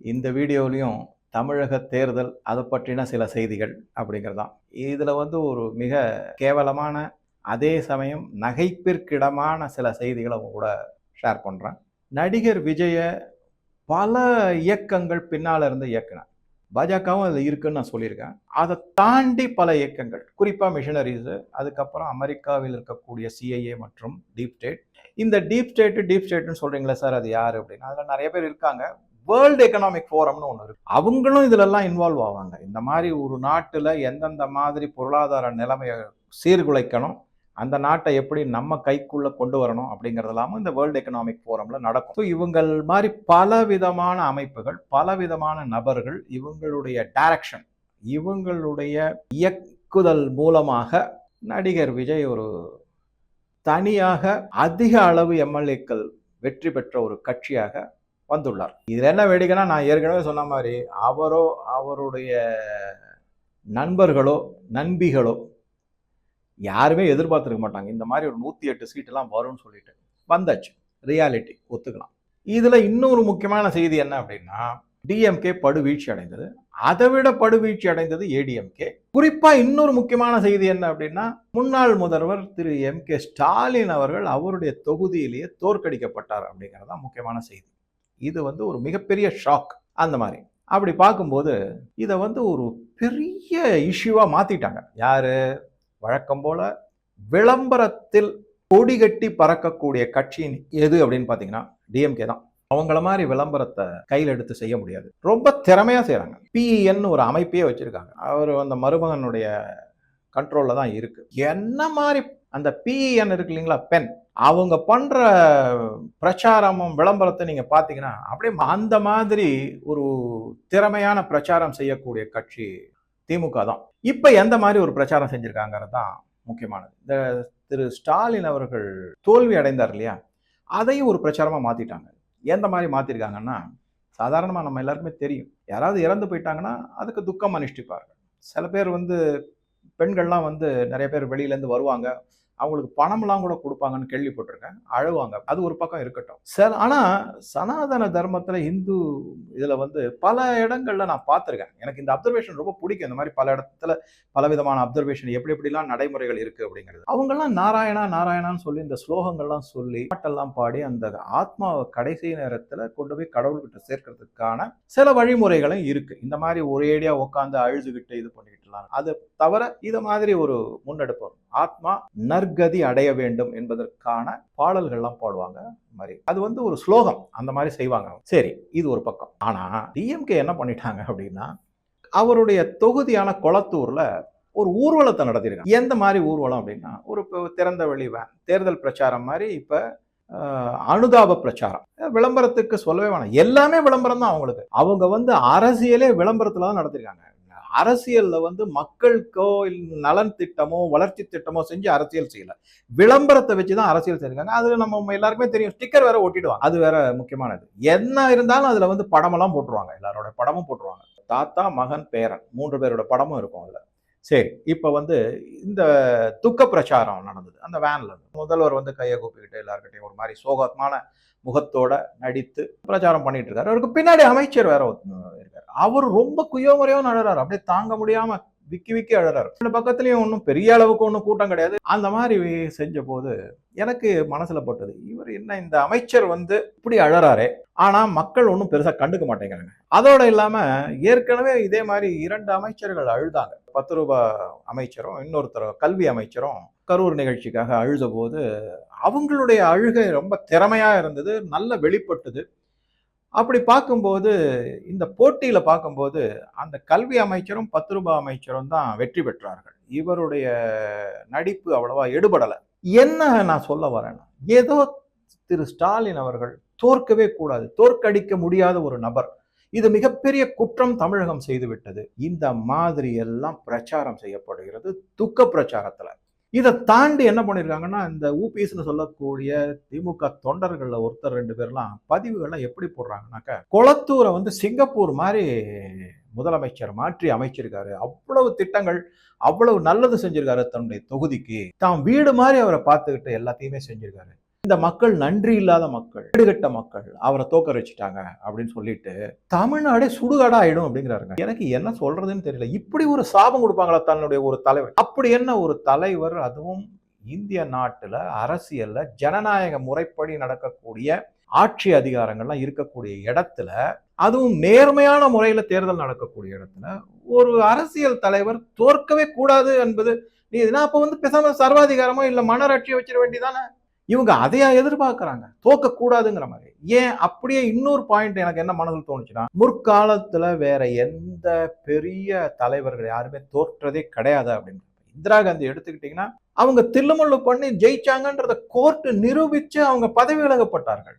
இந்த வீடியோலையும் தமிழக தேர்தல் அதை பற்றின சில செய்திகள் அப்படிங்கிறதான். இதில் ஒரு மிக கேவலமான, அதே சமயம் நகைப்பிற்கிடமான சில செய்திகளை உங்க கூட ஷேர் பண்ணுறேன். நடிகர் விஜய பல இயக்கங்கள் பின்னால் இருந்து இயக்குனேன். பாஜகவும் அதில் இருக்குன்னு நான் சொல்லியிருக்கேன். அதை தாண்டி பல இயக்கங்கள், குறிப்பாக மிஷனரிஸு, அதுக்கப்புறம் அமெரிக்காவில் இருக்கக்கூடிய சிஐஏ மற்றும் டீப் ஸ்டேட். இந்த டீப் ஸ்டேட்டுன்னு சொல்கிறீங்களா சார், அது யார் அப்படின்னா, அதில் நிறைய பேர் இருக்காங்க. வேர்ல்டு எக்கனாமிக் ஃபோரம்னு ஒன்று இருக்கு, அவங்களும் இதுலலாம் இன்வால்வ் ஆவாங்க. இந்த மாதிரி ஒரு நாட்டில் எந்தெந்த மாதிரி பொருளாதார நிலைமையை சீர்குலைக்கணும், அந்த நாட்டை எப்படி நம்ம கைக்குள்ள கொண்டு வரணும் அப்படிங்கிறதெல்லாமும் இந்த வேர்ல்டு எக்கனாமிக் ஃபோரம்ல நடக்கும். ஸோ இவங்கள் மாதிரி பல விதமான அமைப்புகள், பல விதமான நபர்கள், இவங்களுடைய டைரக்ஷன், இவங்களுடைய இயக்குதல் மூலமாக நடிகர் விஜய் ஒரு தனியாக அதிக அளவு எம்எல்ஏக்கள் வெற்றி பெற்ற ஒரு கட்சியாக வந்துள்ளார். இதுல என்ன வேடிக்கைன்னா, நான் ஏற்கனவே சொன்ன மாதிரி அவரோ அவருடைய நண்பர்களோ நண்பிகளோ யாருமே எதிர்பார்த்துருக்க மாட்டாங்க இந்த மாதிரி ஒரு 108 சீட்டெல்லாம் வரும்னு சொல்லிட்டு. வந்தாச்சு, ரியாலிட்டி ஒத்துக்கலாம். இதுல இன்னொரு முக்கியமான செய்தி என்ன அப்படின்னா, டிஎம்கே படுவீழ்ச்சி அடைந்தது. அதை விட படுவீழ்ச்சி அடைந்தது ஏடிஎம்கே. குறிப்பா இன்னொரு முக்கியமான செய்தி என்ன அப்படின்னா, முன்னாள் முதல்வர் திரு எம்.கே. ஸ்டாலின் அவர்கள் அவருடைய தொகுதியிலேயே தோற்கடிக்கப்பட்டார் அப்படிங்கிறதான் முக்கியமான செய்தி. இது ஒரு மிகப்பெரிய ஷாக். அந்த மாதிரி அப்படி பார்க்கும்போது இதை ஒரு பெரிய இஷ்யூவா மாத்திட்டாங்க. யாரு? வழக்கம் போல விளம்பரத்தில் கொடி கட்டி பறக்கக்கூடிய கட்சியின் எது அப்படின்னு பாத்தீங்கன்னா டிஎம்கே தான். அவங்கள மாதிரி விளம்பரத்தை கையில் எடுத்து செய்ய முடியாது. ரொம்ப திறமையா செய்யறாங்க. பிஇஎன் ஒரு அமைப்பே வச்சிருக்காங்க. அவர் அந்த மருமகனுடைய கண்ட்ரோல்ல தான் இருக்கு. என்ன மாதிரி அந்த பிஇஎன் இருக்கு இல்லைங்களா, பென், அவங்க பண்ற பிரச்சாரமும் விளம்பரத்தை நீங்க பாத்தீங்கன்னா அப்படியே அந்த மாதிரி ஒரு திறமையான பிரச்சாரம் செய்யக்கூடிய கட்சி திமுக தான். இப்ப எந்த மாதிரி ஒரு பிரச்சாரம் செஞ்சிருக்காங்கிறது தான் முக்கியமானது. இந்த திரு ஸ்டாலின் அவர்கள் தோல்வி அடைந்தார் இல்லையா, அதையும் ஒரு பிரச்சாரமா மாத்திட்டாங்க. எந்த மாதிரி மாத்திருக்காங்கன்னா, சாதாரணமா நம்ம எல்லாருக்குமே தெரியும், யாராவது இறந்து போயிட்டாங்கன்னா அதுக்கு துக்கம் அனுஷ்டிப்பார்கள். சில பேர் பெண்கள்லாம் நிறைய பேர் வெளியில இருந்து வருவாங்க, அவங்களுக்கு பணம்லாம் கூட கொடுப்பாங்கன்னு கேள்விப்பட்டிருக்கேன். அழுவாங்க. அது ஒரு பக்கம் இருக்கட்டும். ஆனா சனாதன தர்மத்துல இந்து இதுல பல இடங்கள்ல நான் பார்த்திருக்கேன். எனக்கு இந்த அப்சர்வேஷன் ரொம்ப பிடிக்கும். இந்த மாதிரி பல இடத்துல பலவிதமான அப்சர்வேஷன், எப்படி எப்படிலாம் நடைமுறைகள் இருக்கு அப்படிங்கிறது. அவங்கெல்லாம் நாராயணா நாராயணான்னு சொல்லி இந்த ஸ்லோகங்கள்லாம் சொல்லி பாட்டெல்லாம் பாடி அந்த ஆத்மாவை கடைசி நேரத்துல கொண்டு போய் கடவுள்கிட்ட சேர்க்கறதுக்கான சில வழிமுறைகளும் இருக்கு. இந்த மாதிரி ஒரேடியா உட்காந்து அழுதுகிட்டு இது பண்ணிக்கிட்டு அது தவிர இத மாதிரி ஒரு முன்னெடுப்பு, ஆத்மா நற்கதி அடைய வேண்டும் என்பதற்கான பாடல்கள்லாம் பாடுவாங்க. மாதிரி அது ஒரு ஸ்லோகம், அந்த மாதிரி செய்வாங்க. சரி, இது ஒரு பக்கம். ஆனா டிஎம்கே என்ன பண்ணிட்டாங்க அப்படின்னா, அவருடைய தொகுதியான கொளத்தூர்ல ஒரு ஊர்வலத்தை நடத்திருக்காங்க. எந்த மாதிரி ஊர்வலம் அப்படின்னா, ஒரு திறந்த வெளி வேன், தேர்தல் பிரச்சாரம் மாதிரி. இப்ப அனுதாப பிரச்சாரம், விளம்பரத்துக்கு சொல்லவே வேணாம், எல்லாமே விளம்பரம் தான் அவங்களுக்கு. அவங்க அரசியலே விளம்பரத்துல தான் நடத்திருக்காங்க. அரசியல்ல மக்களுக்கோ நலன் திட்டமோ வளர்ச்சி திட்டமோ செஞ்சு அரசியல் செய்யல, விளம்பரத்தை வச்சுதான் அரசியல் செய்யிருக்காங்க. அதுல நம்ம எல்லாருக்குமே தெரியும், ஸ்டிக்கர் வேற ஒட்டிடுவாங்க. அது வேற முக்கியமானது. என்ன இருந்தாலும் அதுல படமெல்லாம் போட்டுருவாங்க, எல்லாரோட படமும் போட்டுருவாங்க. தாத்தா, மகன், பேரன் 3 பேரோட படமும் இருக்கும் அதுல. சரி, இப்ப இந்த துக்க பிரச்சாரம் நடந்தது. அந்த வேன்ல முதல்வர் கையை கூப்பிக்கிட்டு எல்லார்கிட்டையும் ஒரு மாதிரி சோகமான முகத்தோட நடித்து பிரச்சாரம் பண்ணிட்டு இருக்காரு. அவருக்கு பின்னாடி அமைச்சர் வேற இருக்காரு. அவர் ரொம்ப குயோமுறையோன்னு அழறாரு, அப்படியே தாங்க முடியாம விக்கி விக்கி அழறாரு. இந்த பக்கத்துலயும் ஒன்றும் பெரிய அளவுக்கு ஒன்றும் கூட்டம் கிடையாது. அந்த மாதிரி செஞ்ச போது எனக்கு மனசுல போட்டது, இவர் என்ன இந்த அமைச்சர் இப்படி அழறாரே, ஆனா மக்கள் ஒன்றும் பெருசா கண்டுக்க மாட்டேங்கிறாங்க. அதோட இல்லாம ஏற்கனவே இதே மாதிரி 2 அமைச்சர்கள் அழுதாங்க. 10 ரூபாய் அமைச்சரும் இன்னொருத்தர் கல்வி அமைச்சரும் கரூர் நிகழ்ச்சிக்காக அழுத போது அவங்களுடைய அழுகை ரொம்ப திறமையா இருந்தது, நல்ல வெளிப்பட்டது. அப்படி பார்க்கும்போது இந்த போட்டியில பார்க்கும்போது அந்த கல்வி அமைச்சரும் 10 ரூபாய் அமைச்சரும் தான் வெற்றி பெற்றார்கள். இவருடைய நடிப்பு அவ்வளவா எடுபடல. என்ன நான் சொல்ல வரேன்னா, ஏதோ திரு ஸ்டாலின் அவர்கள் தோற்கவே கூடாது, தோற்கடிக்க முடியாத ஒரு நபர், இது மிகப்பெரிய குற்றம் தமிழகம் செய்துவிட்டது. இந்த மாதிரி எல்லாம் பிரச்சாரம் செய்யப்படுகிறது துக்க பிரச்சாரத்துல. இதை தாண்டி என்ன பண்ணிருக்காங்கன்னா, இந்த ஊபிஸ்ன்னு சொல்லக்கூடிய திமுக தொண்டர்கள்ல ஒருத்தர் 2 பேர்லாம் பதிவுகள்லாம் எப்படி போடுறாங்கன்னாக்க, கொளத்தூரை சிங்கப்பூர் மாதிரி முதலமைச்சர் மாற்றி அமைச்சிருக்காரு, அவ்வளவு திட்டங்கள், அவ்வளவு நல்லது செஞ்சிருக்காரு தன்னுடைய தொகுதிக்கு, தாம் வீடு மாதிரி அவரை பார்த்துக்கிட்டு எல்லாத்தையுமே செஞ்சிருக்காரு. இந்த மக்கள் நன்றி இல்லாத மக்கள், கேடுகட்ட மக்கள், அவரை தோக்கடிச்சிட்டாங்க அப்படின்னு சொல்லிட்டு தமிழ்நாடே சுடுகாடா ஆயிடும் அப்படிங்கிறாருங்க. எனக்கு என்ன சொல்றதுன்னு தெரியல. இப்படி ஒரு சாபம் கொடுப்பாங்களா தன்னுடைய ஒரு தலைவர்? அப்படி என்ன ஒரு தலைவர், அதுவும் இந்திய நாட்டுல அரசியல்ல ஜனநாயக முறைப்படி நடக்கக்கூடிய ஆட்சி அதிகாரங்கள்லாம் இருக்கக்கூடிய இடத்துல, அதுவும் நேர்மையான முறையில தேர்தல் நடக்கக்கூடிய இடத்துல ஒரு அரசியல் தலைவர் தோற்கவே கூடாது என்பது அப்ப பேசாம சர்வாதிகாரமோ இல்ல மன்னராட்சியோ வச்சிட வேண்டியதானே? இவங்க அதையா எதிர்பார்க்கறாங்க, தோக்க கூடாதுங்கிற மாதிரி. ஏன் அப்படியே இன்னொரு பாயிண்ட் எனக்கு என்ன மனதில் தோணுச்சுன்னா, முற்காலத்துல வேற எந்த பெரிய தலைவர்கள் யாருமே தோற்றதே கிடையாது அப்படின்னு. இந்திரா காந்தி எடுத்துக்கிட்டீங்கன்னா, அவங்க தில்லுமுள்ளு பண்ணி ஜெயிச்சாங்கன்றத கோர்ட் நிரூபிச்சு அவங்க பதவி விலகப்பட்டார்கள்.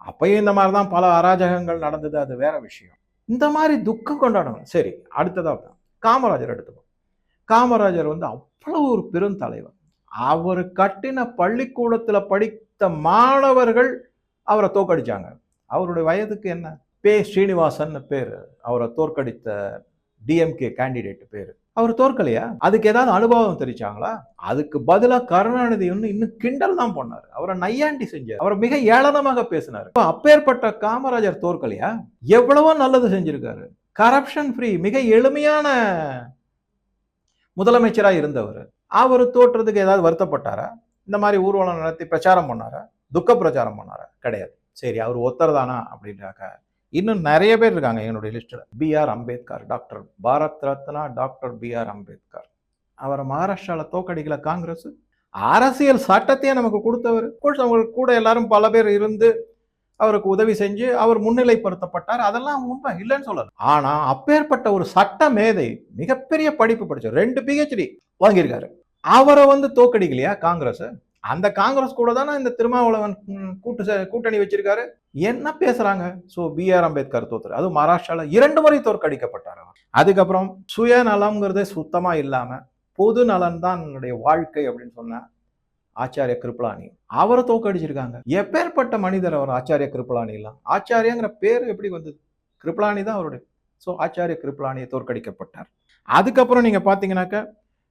அப்பயும் இந்த மாதிரிதான் பல அராஜகங்கள் நடந்தது, அது வேற விஷயம். இந்த மாதிரி துக்கம் கொண்டாடணும். சரி, அடுத்ததா காமராஜர் எடுத்துப்போம். காமராஜர் அவ்வளவு ஒரு பெரும் தலைவர். அவர் கட்டின பள்ளிக்கூடத்துல படித்த மாணவர்கள் அவரை தோற்கடிச்சாங்க. அவருடைய வயதுக்கு என்ன? பே ஸ்ரீனிவாசன் பேரு, அவரை தோற்கடித்த டிஎம்கே கேண்டிடேட் பேரு. அவர் தோற்கலையா? அதுக்கு ஏதாவது அனுபவம் தெரிவிச்சாங்களா? அதுக்கு பதிலா கருணாநிதி இன்னும் கிண்டல் தான் பண்ணாரு. அவரை நையாண்டி செஞ்சார். அவரை மிக ஏளனமாக பேசினார். அப்பேற்பட்ட காமராஜர் தோற்கலையா? எவ்வளவோ நல்லது செஞ்சிருக்காரு. கரப்ஷன் ஃப்ரீ, மிக எளிமையான முதலமைச்சரா இருந்தவர். அவர் தோற்றதுக்கு ஏதாவது வருத்தப்பட்டாரா? இந்த மாதிரி ஊர்வலம் நடத்தி பிரச்சாரம் பண்ணாரா? துக்க பிரச்சாரம் பண்ணாரா? கிடையாது. சரி, அவர் ஒருத்தர் தானா அப்படின்றாக்க இன்னும் நிறைய பேர் இருக்காங்க என்னுடைய லிஸ்ட்ல. B.R.. Ambedkar, doctor Bharat Ratna doctor B.R.. Ambedkar. அவரை மகாராஷ்டிரால தோக்கடிக்கல காங்கிரஸ். அரசியல் சட்டத்தையே நமக்கு கொடுத்தவர். அவங்களுக்கு கூட எல்லாரும் பல பேர் இருந்து அவருக்கு உதவி செஞ்சு அவர் முன்னிலைப்படுத்தப்பட்டார். அதெல்லாம் உண்மை இல்லைன்னு சொல்லல. ஆனா அப்பேற்பட்ட ஒரு சட்ட மேதை, மிகப்பெரிய படிப்பு படிச்சார், 2 PhD வாங்கியிருக்காரு. அவரை தோக்கடிக்கலையா காங்கிரஸ்? அந்த காங்கிரஸ் கூட தானே இந்த திருமாவளவன் கூட்டணி வச்சிருக்காரு. என்ன பேசுறாங்க? So B.R.. அம்பேத்கர் தோத்துரு, அதுவும் மகாராஷ்டிரால 2 முறை தோற்கடிக்கப்பட்டார். அதுக்கப்புறம் சுயநலம்ங்கிறதே சுத்தமா இல்லாம பொது நலன் தான் என்னுடைய வாழ்க்கை அப்படின்னு சொன்ன ஆச்சாரிய கிருப்பலானி, அவரை தோற்கடிச்சிருக்காங்க. எப்பேற்பட்ட மனிதர் அவர் ஆச்சாரிய கிருப்பலானி எல்லாம். ஆச்சாரியங்கிற பேரு எப்படி வந்தது? கிருப்பலானி தான் அவருடைய. சோ ஆச்சாரிய கிருப்பலானியை தோற்கடிக்கப்பட்டார். அதுக்கப்புறம் நீங்க பாத்தீங்கன்னாக்க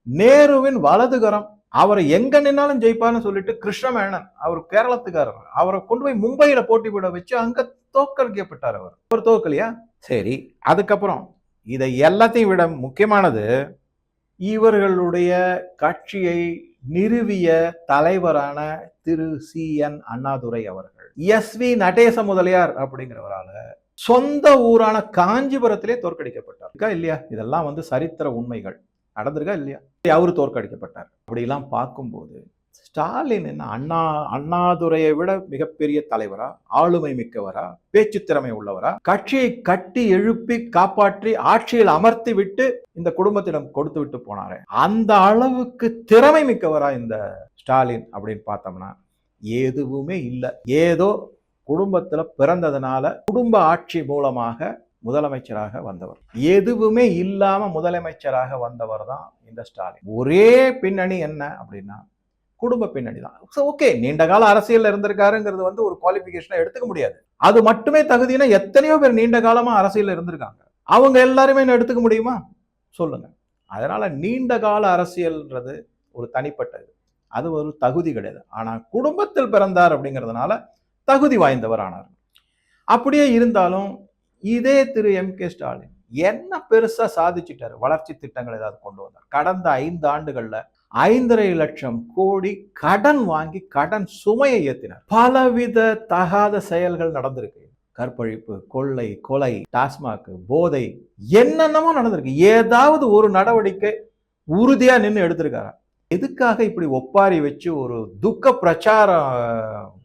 நேருவின் வலதுகரம், அவரை எங்க நின்னாலும் ஜெயிப்பார்னு சொல்லிட்டு கிருஷ்ணமேனன், அவர் கேரளத்துக்காரர், அவரை கொண்டு போய் மும்பையில போட்டி போட வச்சு அங்க தோற்கடிக்கப்பட்டார். அவர் தோற்கலையா? சரி, அதுக்கப்புறம் இதை எல்லாத்தையும் விட முக்கியமானது, இவர்களுடைய கட்சியை நிறுவிய தலைவரான திரு சி.என். அண்ணாதுரை அவர்கள் எஸ்.வி. நடேச முதலியார் அப்படிங்கிறவரால சொந்த ஊரான காஞ்சிபுரத்திலே தோற்கடிக்கப்பட்டார். இல்லையா? இதெல்லாம் சரித்திர உண்மைகள். நடந்திருக்கா இல்லையா? அவரு தோற்கடிக்கப்பட்டார். அப்படிலாம் பார்க்கும்போது ஸ்டாலின் என்ன அண்ணாதுரையை விட மிகப்பெரிய தலைவரா, ஆளுமை மிக்கவரா, பேச்சு திறமை உள்ளவரா, கட்சியை கட்டி எழுப்பி காப்பாற்றி ஆட்சியில் அமர்த்தி விட்டு இந்த குடும்பத்திடம் கொடுத்து விட்டு போனாரு. அந்த அளவுக்கு திறமை மிக்கவரா இந்த ஸ்டாலின் அப்படின்னு பார்த்தோம்னா எதுவுமே இல்லை. ஏதோ குடும்பத்துல பிறந்ததுனால குடும்ப ஆட்சி மூலமாக முதலமைச்சராக வந்தவர். எதுவுமே இல்லாம முதலமைச்சராக வந்தவர் தான் இந்த ஸ்டாலின். ஒரே பின்னணி என்ன அப்படின்னா குடும்ப பின்னணி தான். ஓகே, நீண்ட கால அரசியல் இருந்திருக்காருங்கிறது ஒரு குவாலிபிகேஷனை எடுத்துக்க முடியாது. அது மட்டுமே தகுதினா எத்தனையோ பேர் நீண்ட காலமா அரசியல் இருந்திருக்காங்க. அவங்க எல்லாருமே எடுத்துக்க முடியுமா? சொல்லுங்க. அதனால நீண்ட கால அரசியல்ன்றது ஒரு தனிப்பட்டது, அது ஒரு தகுதி கிடையாது. ஆனா குடும்பத்தில் பிறந்தார் அப்படிங்கிறதுனால தகுதி வாய்ந்தவர் ஆனார். அப்படியே இருந்தாலும் இதே திரு எம்.கே. ஸ்டாலின் என்ன பெருசா சாதிச்சுட்டாரு? வளர்ச்சி திட்டங்கள் ஏதாவது கொண்டு வந்தார்? கடந்த 5 ஆண்டுகள்ல 5.5 லட்சம் கோடி கடன் வாங்கி கடன் சுமையை ஏற்றினார். பலவித தகாத செயல்கள் நடந்திருக்கு. கற்பழிப்பு, கொள்ளை, கொலை, டாஸ்மாக், போதை, என்னென்னமோ நடந்திருக்கு. ஏதாவது ஒரு நடவடிக்கை உறுதியா நின்று எடுத்திருக்காரா? எதுக்காக இப்படி ஒப்பாரி வச்சு ஒரு துக்க பிரச்சார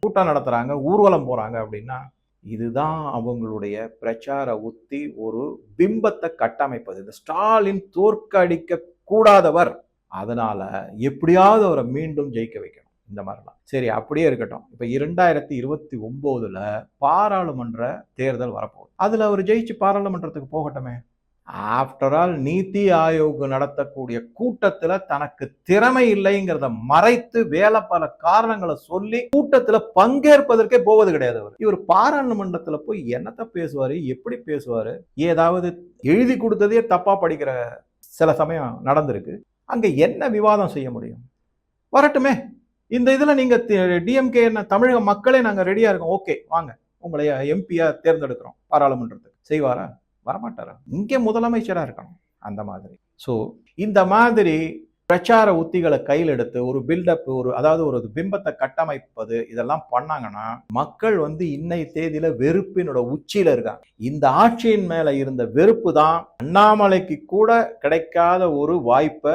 கூட்டம் நடத்துறாங்க, ஊர்வலம் போறாங்க அப்படின்னா, இதுதான் அவங்களுடைய பிரச்சார உத்தி, ஒரு பிம்பத்தை கட்டமைப்பது. இந்த ஸ்டாலின் தோற்கடிக்க கூடாதவர், அதனால எப்படியாவது அவரை மீண்டும் ஜெயிக்க வைக்கணும். இந்த மாதிரிலாம் சரி, அப்படியே இருக்கட்டும். இப்ப 2029ல பாராளுமன்ற தேர்தல் வரப்போகுது. அதுல அவர் ஜெயிச்சு பாராளுமன்றத்துக்கு போகட்டுமே. ஆஃப்டர் ஆல் நீதி ஆயோக் நடத்தக்கூடிய கூட்டத்துல தனக்கு திறமை இல்லைங்கிறத மறைத்து வேலை பல காரணங்களை சொல்லி கூட்டத்துல பங்கேற்பதற்கே போவது கிடையாது. இவர் பாராளுமன்றத்துல போய் என்னத்த பேசுவாரு, எப்படி பேசுவாரு? ஏதாவது எழுதி கொடுத்ததே தப்பா படிக்கிற சில சமயம் நடந்திருக்கு. அங்க என்ன விவாதம் செய்ய முடியும்? வரட்டுமே, இந்த இதுல நீங்க டிஎம்கே தமிழக மக்களே நாங்க ரெடியா இருக்கோம், ஓகே வாங்க உங்களை எம்பியா தேர்ந்தெடுக்கிறோம் பாராளுமன்றத்துக்கு, செய்வாரா? வரமாட்டாரா? இங்கே முதலமைச்சரா இருக்கணும் அந்த மாதிரி. ஸோ இந்த மாதிரி பிரச்சார உத்திகளை கையில் எடுத்து ஒரு பில்டப், அதாவது ஒரு பிம்பத்தை கட்டமைப்பது, இதெல்லாம் பண்ணாங்கன்னா மக்கள் இன்னைய தேதியில வெறுப்பினோட உச்சியில இருக்காங்க. இந்த ஆட்சியின் மேல இருந்த வெறுப்பு தான் அண்ணாமலைக்கு கூட கிடைக்காத ஒரு வாய்ப்பை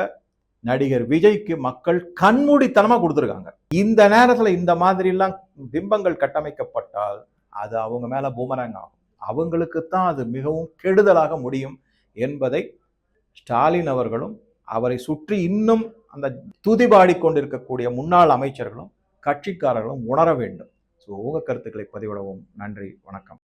நடிகர் விஜய்க்கு மக்கள் கண்மூடித்தனமா கொடுத்துருக்காங்க. இந்த நேரத்துல இந்த மாதிரி எல்லாம் பிம்பங்கள் கட்டமைக்கப்பட்டால் அது அவங்க மேல பூமராங் ஆகும். அவங்களுக்குத்தான் அது மிகவும் கெடுதலாக முடியும் என்பதை ஸ்டாலின் அவர்களும் அவரை சுற்றி இன்னும் அந்த துதிபாடி கொண்டிருக்கக்கூடிய முன்னாள் அமைச்சர்களும் கட்சிக்காரர்களும் உணர வேண்டும். ஸோ உங்க கருத்துக்களை பதிவிடவும். நன்றி, வணக்கம்.